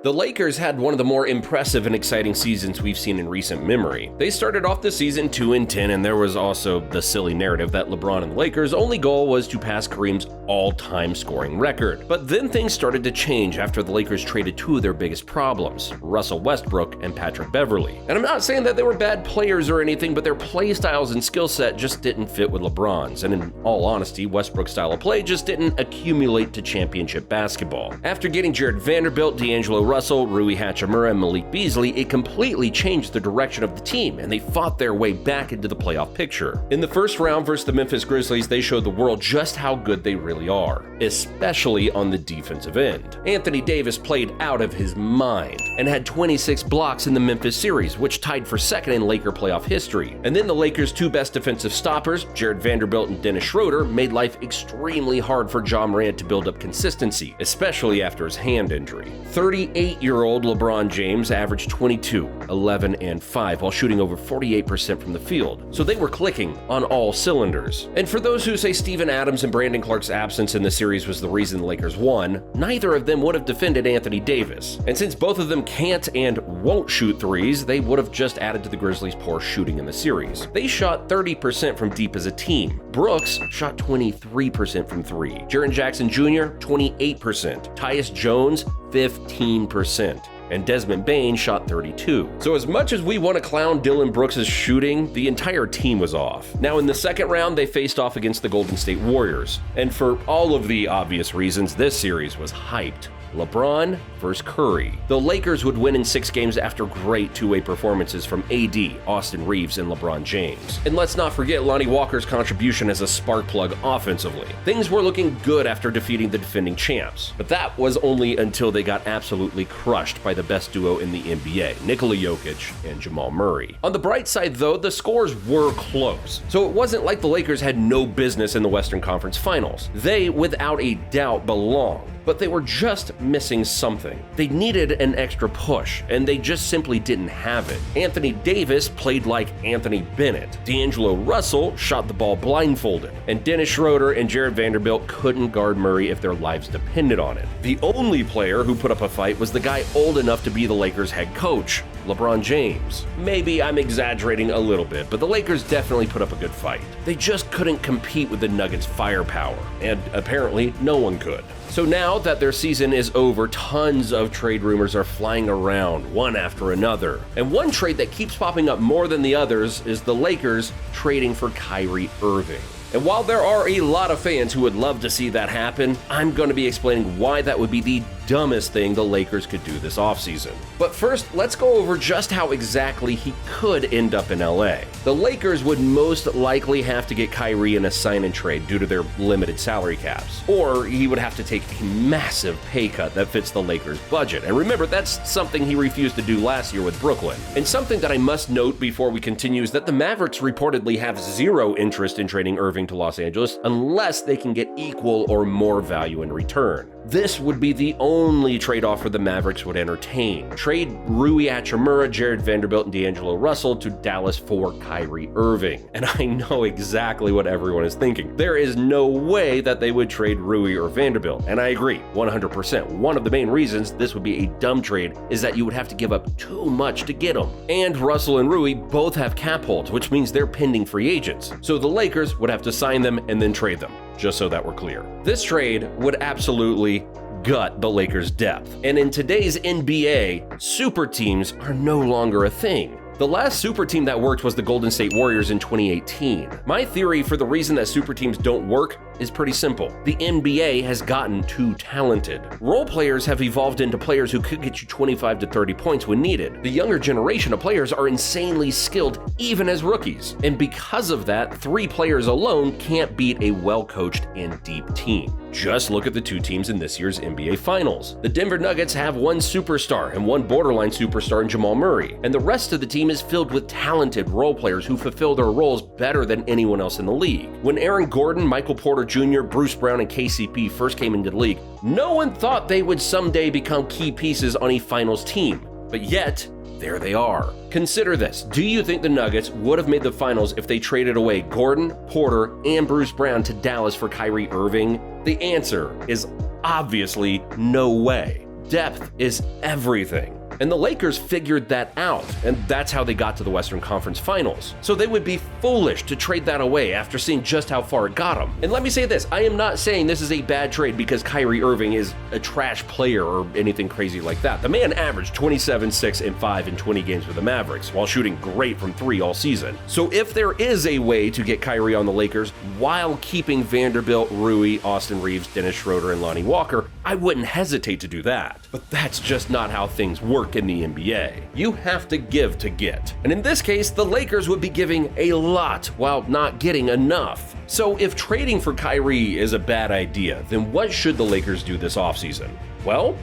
The Lakers had one of the more impressive and exciting seasons we've seen in recent memory. They started off the season 2-10, and there was also the silly narrative that LeBron and the Lakers' only goal was to pass Kareem's all-time scoring record. But then things started to change after the Lakers traded two of their biggest problems, Russell Westbrook and Patrick Beverley. And I'm not saying that they were bad players or anything, but their play styles and skill set just didn't fit with LeBron's. And in all honesty, Westbrook's style of play just didn't accumulate to championship basketball. After getting Jared Vanderbilt, D'Angelo Russell, Rui Hachimura, and Malik Beasley, it completely changed the direction of the team, and they fought their way back into the playoff picture. In the first round versus the Memphis Grizzlies, they showed the world just how good they really are, especially on the defensive end. Anthony Davis played out of his mind and had 26 blocks in the Memphis series, which tied for second in Laker playoff history. And then the Lakers' two best defensive stoppers, Jared Vanderbilt and Dennis Schroeder, made life extremely hard for Ja Morant to build up consistency, especially after his hand injury. 38-year-old LeBron James averaged 22, 11, and 5 while shooting over 48% from the field, so they were clicking on all cylinders. And for those who say Steven Adams and Brandon Clark's absence in the series was the reason the Lakers won, neither of them would have defended Anthony Davis. And since both of them can't and won't shoot threes, they would have just added to the Grizzlies' poor shooting in the series. They shot 30% from deep as a team. Brooks shot 23% from three. Jaren Jackson Jr., 28%. Tyus Jones, 15%. And Desmond Bane shot 32. So as much as we want to clown Dillon Brooks' shooting, the entire team was off. Now in the second round, they faced off against the Golden State Warriors. And for all of the obvious reasons, this series was hyped. LeBron versus Curry. The Lakers would win in 6 games after great two-way performances from AD, Austin Reeves, and LeBron James. And let's not forget Lonnie Walker's contribution as a spark plug offensively. Things were looking good after defeating the defending champs, but that was only until they got absolutely crushed by the best duo in the NBA, Nikola Jokic and Jamal Murray. On the bright side though, the scores were close, so it wasn't like the Lakers had no business in the Western Conference Finals. They, without a doubt, belonged, but they were just missing something. They needed an extra push, and they just simply didn't have it. Anthony Davis played like Anthony Bennett. D'Angelo Russell shot the ball blindfolded, and Dennis Schroeder and Jared Vanderbilt couldn't guard Murray if their lives depended on it. The only player who put up a fight was the guy old enough to be the Lakers' head coach, LeBron James. Maybe I'm exaggerating a little bit, but the Lakers definitely put up a good fight. They just couldn't compete with the Nuggets' firepower, and apparently no one could. So now that their season is over, tons of trade rumors are flying around, one after another. And one trade that keeps popping up more than the others is the Lakers trading for Kyrie Irving. And while there are a lot of fans who would love to see that happen, I'm going to be explaining why that would be the dumbest thing the Lakers could do this offseason. But first, let's go over just how exactly he could end up in LA. The Lakers would most likely have to get Kyrie in a sign and trade due to their limited salary caps, or he would have to take a massive pay cut that fits the Lakers' budget. And remember, that's something he refused to do last year with Brooklyn. And something that I must note before we continue is that the Mavericks reportedly have zero interest in trading Irving to Los Angeles unless they can get equal or more value in return. This would be the only trade offer the Mavericks would entertain. Trade Rui Hachimura, Jared Vanderbilt, and D'Angelo Russell to Dallas for Kyrie Irving. And I know exactly what everyone is thinking. There is no way that they would trade Rui or Vanderbilt. And I agree, 100%. One of the main reasons this would be a dumb trade is that you would have to give up too much to get them. And Russell and Rui both have cap holds, which means they're pending free agents. So the Lakers would have to sign them and then trade them, just so that we're clear. This trade would absolutely gut the Lakers' depth. And in today's NBA, super teams are no longer a thing. The last super team that worked was the Golden State Warriors in 2018. My theory for the reason that super teams don't work is pretty simple. The NBA has gotten too talented. Role players have evolved into players who could get you 25 to 30 points when needed. The younger generation of players are insanely skilled, even as rookies. And because of that, 3 players alone can't beat a well-coached and deep team. Just look at the 2 teams in this year's NBA Finals. The Denver Nuggets have 1 superstar and 1 borderline superstar in Jamal Murray, and the rest of the team is filled with talented role players who fulfill their roles better than anyone else in the league. When Aaron Gordon, Michael Porter Jr., Bruce Brown, and KCP first came into the league, no one thought they would someday become key pieces on a Finals team. But yet, there they are. Consider this. Do you think the Nuggets would have made the Finals if they traded away Gordon, Porter, and Bruce Brown to Dallas for Kyrie Irving? The answer is obviously no way. Depth is everything. And the Lakers figured that out, and that's how they got to the Western Conference Finals. So they would be foolish to trade that away after seeing just how far it got them. And let me say this, I am not saying this is a bad trade because Kyrie Irving is a trash player or anything crazy like that. The man averaged 27, 6, and 5 in 20 games with the Mavericks, while shooting great from 3 all season. So if there is a way to get Kyrie on the Lakers while keeping Vanderbilt, Rui, Austin Reeves, Dennis Schroeder, and Lonnie Walker, I wouldn't hesitate to do that. But that's just not how things work in the NBA. You have to give to get. And in this case, the Lakers would be giving a lot while not getting enough. So if trading for Kyrie is a bad idea, then what should the Lakers do this offseason? Well,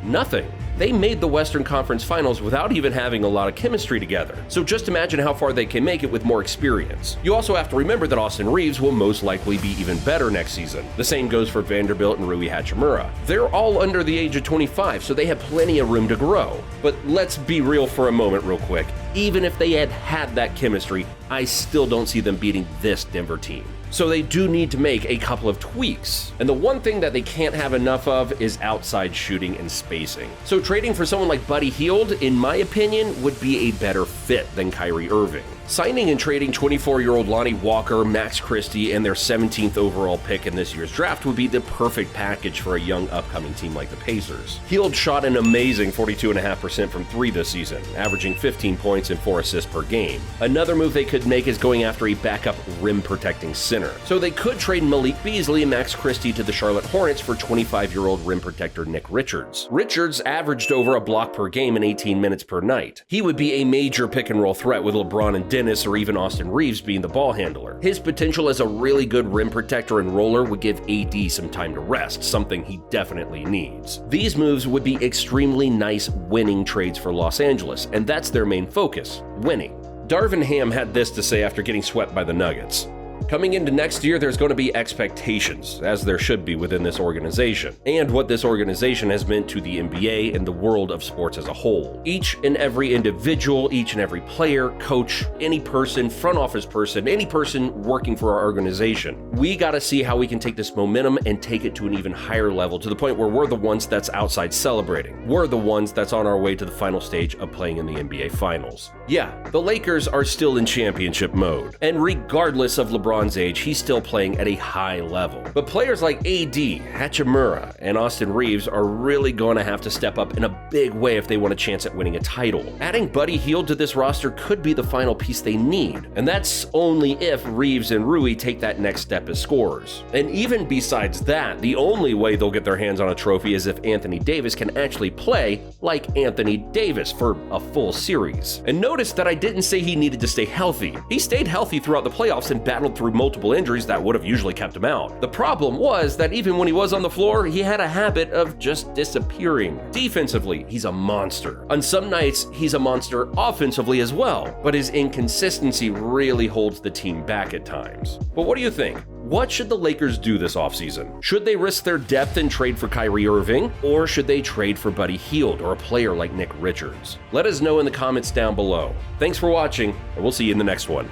nothing. They made the Western Conference Finals without even having a lot of chemistry together. So just imagine how far they can make it with more experience. You also have to remember that Austin Reeves will most likely be even better next season. The same goes for Vanderbilt and Rui Hachimura. They're all under the age of 25, so they have plenty of room to grow. But let's be real for a moment real quick. Even if they had had that chemistry, I still don't see them beating this Denver team. So they do need to make a couple of tweaks. And the one thing that they can't have enough of is outside shooting and spacing. So trading for someone like Buddy Hield, in my opinion, would be a better fit than Kyrie Irving. Signing and trading 24-year-old Lonnie Walker, Max Christie, and their 17th overall pick in this year's draft would be the perfect package for a young upcoming team like the Pacers. Hield shot an amazing 42.5% from 3 this season, averaging 15 points and 4 assists per game. Another move they could make is going after a backup rim-protecting center. So they could trade Malik Beasley and Max Christie to the Charlotte Hornets for 25-year-old rim protector Nick Richards. Richards averaged over a block per game in 18 minutes per night. He would be a major pick-and-roll threat with LeBron and Dennis or even Austin Reeves being the ball handler. His potential as a really good rim protector and roller would give AD some time to rest, something he definitely needs. These moves would be extremely nice winning trades for Los Angeles, and that's their main focus, winning. Darvin Ham had this to say after getting swept by the Nuggets. Coming into next year, there's going to be expectations, as there should be within this organization, and what this organization has meant to the NBA and the world of sports as a whole. Each and every individual, each and every player, coach, any person, front office person, any person working for our organization, we got to see how we can take this momentum and take it to an even higher level, to the point where we're the ones that's outside celebrating. We're the ones that's on our way to the final stage of playing in the NBA Finals. Yeah, the Lakers are still in championship mode, and regardless of LeBron's age, he's still playing at a high level. But players like AD, Hachimura, and Austin Reeves are really going to have to step up in a big way if they want a chance at winning a title. Adding Buddy Hield to this roster could be the final piece they need, and that's only if Reeves and Rui take that next step as scorers. And even besides that, the only way they'll get their hands on a trophy is if Anthony Davis can actually play like Anthony Davis for a full series. And notice that I didn't say he needed to stay healthy. He stayed healthy throughout the playoffs and battled through multiple injuries that would have usually kept him out. The problem was that even when he was on the floor, he had a habit of just disappearing. Defensively, he's a monster. On some nights, he's a monster offensively as well, but his inconsistency really holds the team back at times. But what do you think? What should the Lakers do this offseason? Should they risk their depth and trade for Kyrie Irving, or should they trade for Buddy Hield or a player like Nick Richards? Let us know in the comments down below. Thanks for watching, and we'll see you in the next one.